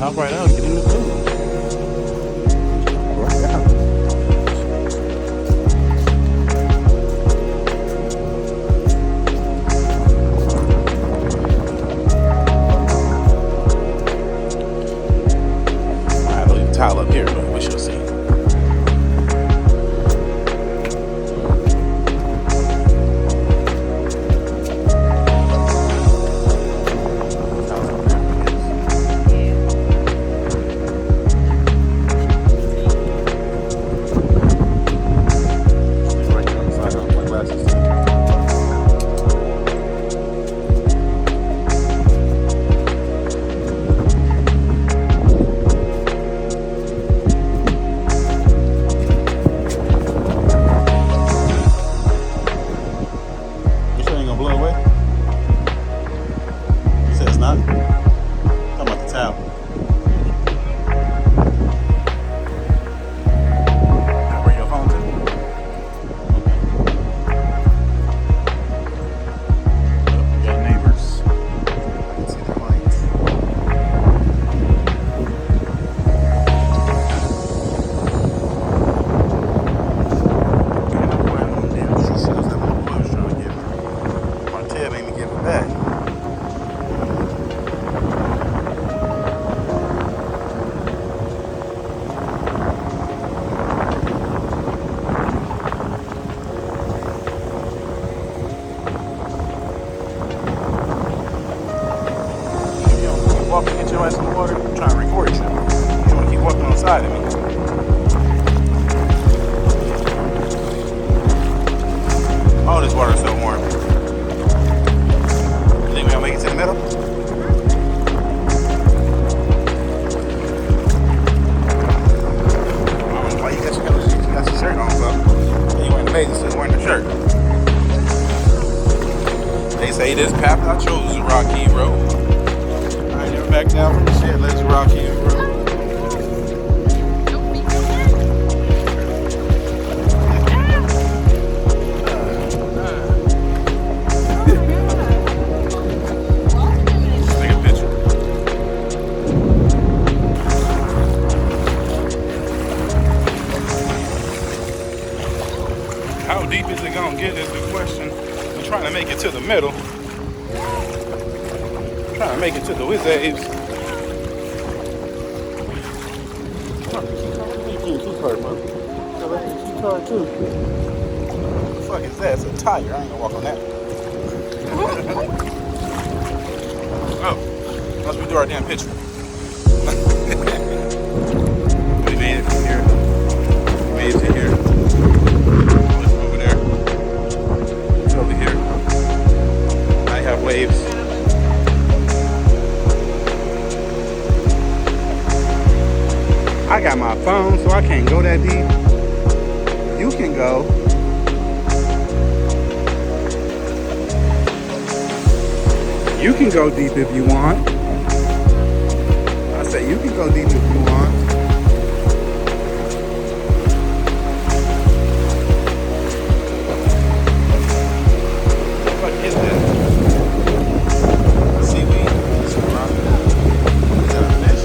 Hop right out, get in the food. Right out. Alright, I'll leave the towel up here, but we shall see. Walking, get your ass in the water. I'm trying to record you. You want to keep walking on the side of me. Oh, this water's so warm. You think we're gonna make it to the middle? Why you got your shirt on, bro? You wearing the bathing suit, wearing the shirt. They say this path I chose is a rocky road. Back down from the shit, let's rock you, bro. Take a picture. How deep is it gonna get is the question. We're trying to make it to the middle. Trying to make it to the Wizards. Key card, man. Key card too. What the fuck is that? It's a tire. I ain't gonna walk on that. Oh, must we do our damn picture? We made it from here. We made it to here. It's over there. It's over here. I have waves. I got my phone, so I can't go that deep. You can go. You can go deep if you want. I say you can go deep if you want. What the fuck is that? Seaweed. Is that a fish?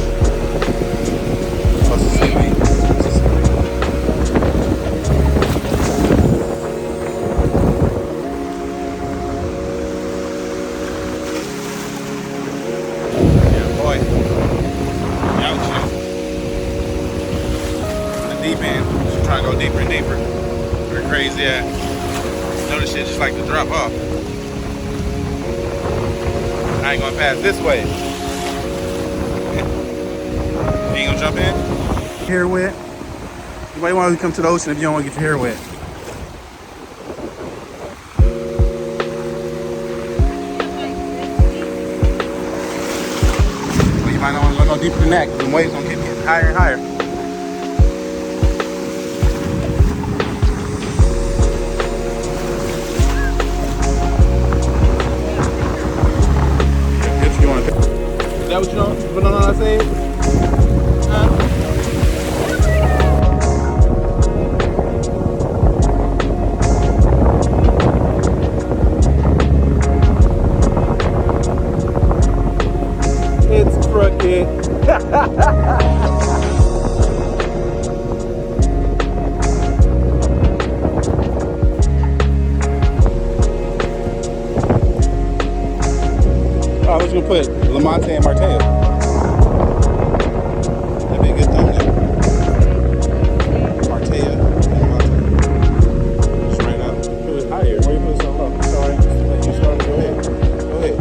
Deep end. Just trying to go deeper and deeper. We're crazy at. Know this shit just like to drop off. I ain't gonna pass this way. You ain't gonna jump in? Hair wet. Anybody want to come to the ocean if you don't want to get your hair wet? Well, you might not want to go no deeper than that because the waves gonna keep getting higher and higher. Is that what you know? What I said? It's crooked. put Lamonte and Marteo. That'd be a good thumbnail. Marteo and Lamonte. Just right out. Put it higher. Why you put it so low? It's alright. You started. Go ahead. Go ahead.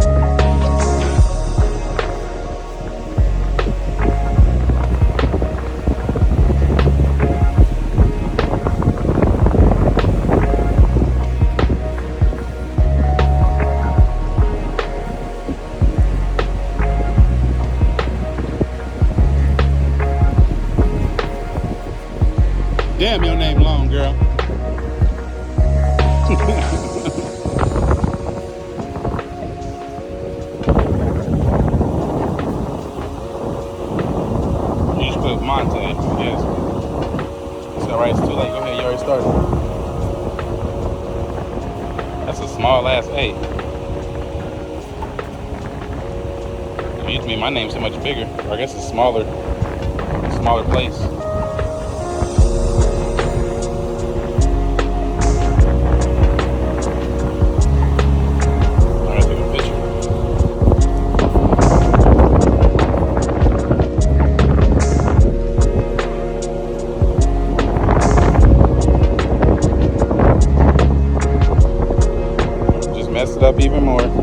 Damn, your name long, girl. You just put Monte, yes. It's alright, it's too late. Go ahead, you already started. That's a small ass A. It used to be my name's so much bigger. Or I guess it's smaller place. Mess it up even more. Look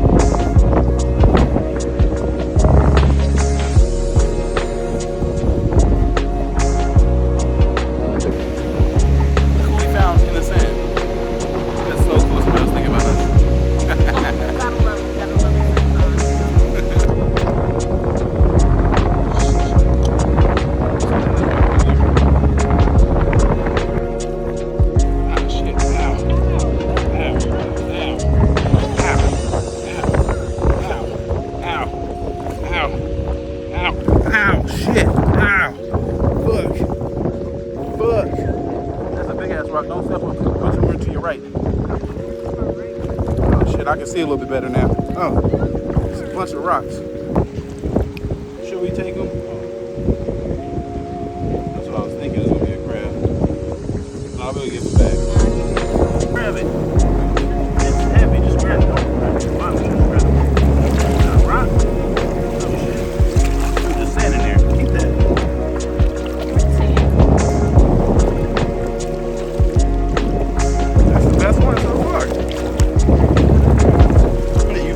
what we found in the sand. That's so cool. Somebody else thinking about us. Gotta love it. Ah, shit. Ow. Ow. Ow. Ow, shit. Ow. Fuck. That's a big ass rock. Don't step on it. Go to your right. Oh, shit. I can see a little bit better now. Oh, it's a bunch of rocks. Should we take them? That's what I was thinking. It's going to be a crab. No, I'll be able to get it back. Grab it. It's heavy. Just grab it. Don't grab it. Why don't you just grab it? Rock?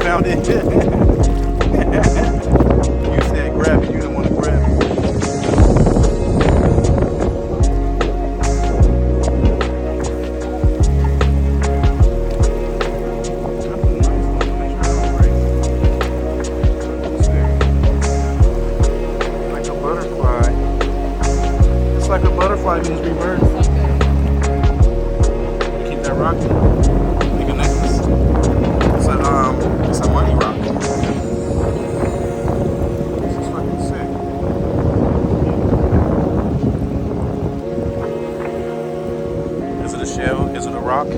Found it. You said grab it, you didn't want to grab it. That's a nice one. Make sure I don't break. Like a butterfly. It's like a butterfly means rebirth. Keep that rocking. Make a necklace. It's a money rock. This is fucking sick. Is it a shell? Is it a rock?